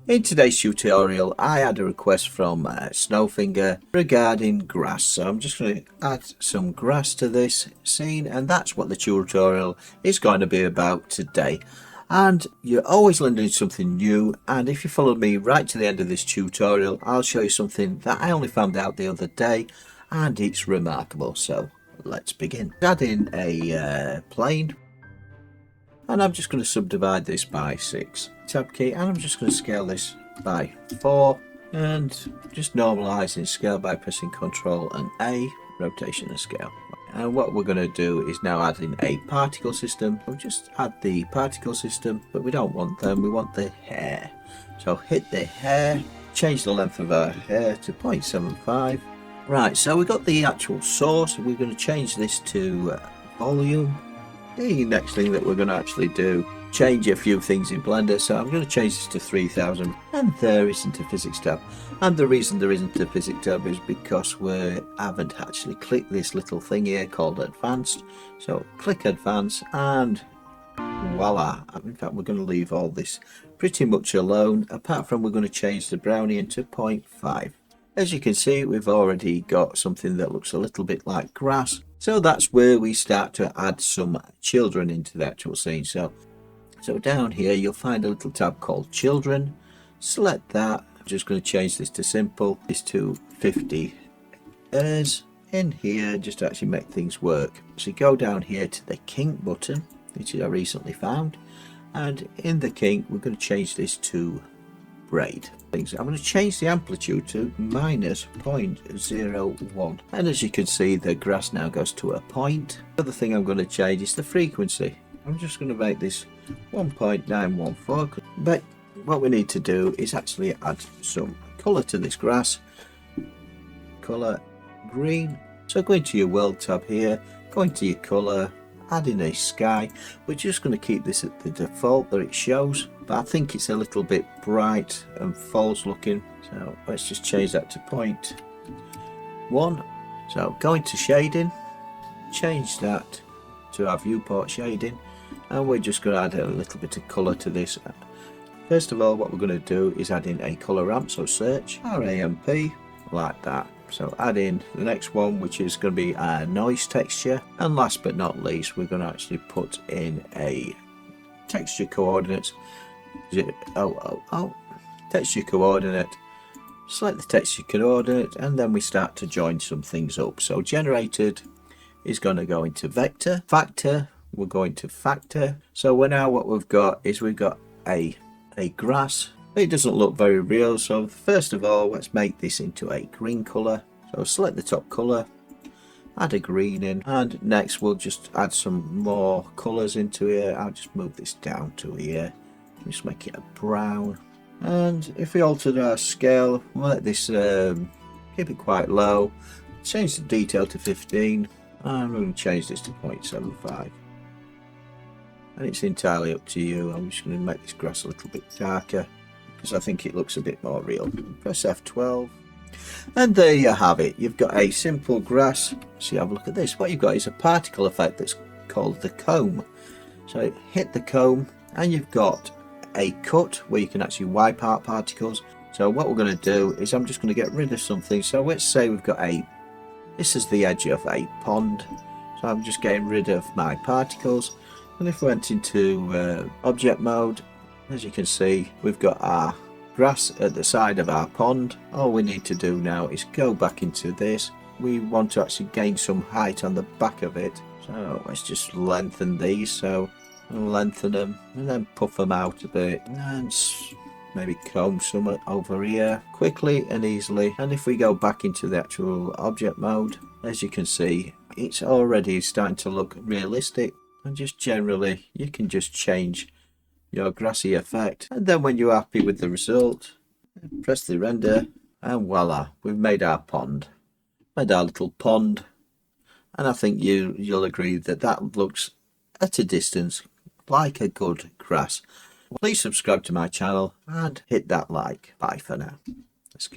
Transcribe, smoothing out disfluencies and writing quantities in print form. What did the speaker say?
In today's tutorial, I had a request from Snowfinger regarding grass, so I'm just going to add some grass to this scene, and that's what the tutorial is going to be about today. And you're always learning something new, and if you follow me right to the end of this tutorial, I'll show you something that I only found out the other day, and it's remarkable. So let's begin. Add in a plane. And I'm just going to subdivide this by 6. Tab key, and I'm just going to scale this by 4 and just normalizing scale by pressing Ctrl and A, rotation and scale. And what we're going to do is now add in a particle system. We'll just add the particle system, but we don't want them, we want the hair. So hit the hair, change the length of our hair to 0.75. Right, so we've got the actual source. We're going to change this to volume. The next thing that we're going to actually do, change a few things in Blender. So I'm going to change this to 3000, and there isn't a physics tab. And the reason there isn't a physics tab is because we haven't actually clicked this little thing here called advanced. So click advanced and voila. In fact, we're going to leave all this pretty much alone, apart from we're going to change the brownian to 0.5. As you can see, we've already got something that looks a little bit like grass. So that's where we start to add some children into the actual scene. So down here, you'll find a little tab called children. Select that. I'm just going to change this to simple. This to 50 heirs. In here, just to actually make things work. So go down here to the kink button, which I recently found. And in the kink, we're going to change this to braid. I'm going to change the amplitude to -0.01, and as you can see, the grass now goes to a point. The other thing I'm going to change is the frequency. I'm just going to make this 1.914, but what we need to do is actually add some color to this grass. Color green. So go into your world tab here, go into your color, add in a sky. We're just going to keep this at the default that it shows, but I think it's a little bit bright and false looking, so let's just change that to 0.1. So go into shading, change that to our viewport shading, and we're just going to add a little bit of color to this. First of all, what we're going to do is add in a color ramp, so search RAMP like that. So add in the next one, which is going to be a noise texture, and last but not least, we're going to actually put in a texture coordinates. Texture coordinate. Select the texture coordinate, and then we start to join some things up. So generated is going to go into vector. Factor, we're going to factor. So now what we've got is we've got a grass. It doesn't look very real, so first of all, let's make this into a green color. So select the top color, add a green in, and next we'll just add some more colors into here. I'll just move this down to here, just make it a brown. And if we alter our scale, we'll let this keep it quite low, change the detail to 15, and we're going to change this to 0.75. And it's entirely up to you. I'm just going to make this grass a little bit darker, because I think it looks a bit more real. Press F12, and there you have it. You've got a simple grass. So have a look at this. What you've got is a particle effect that's called the comb. So hit the comb, and you've got a cut where you can actually wipe out particles. So what we're going to do is I'm just going to get rid of something. So let's say we've got this is the edge of a pond. So I'm just getting rid of my particles. And if we went into object mode, as you can see, we've got our grass at the side of our pond. All we need to do now is go back into this. We want to actually gain some height on the back of it. So let's just lengthen these. So I'll lengthen them and then puff them out a bit. And maybe comb some over here quickly and easily. And if we go back into the actual object mode, as you can see, it's already starting to look realistic. And just generally, you can just change your grassy effect, and then when you're happy with the result, press the render, and voila, we've made our pond, made our little pond. And I think you'll agree that that looks at a distance like a good grass. Please subscribe to my channel and hit that like. Bye for now. Let's go.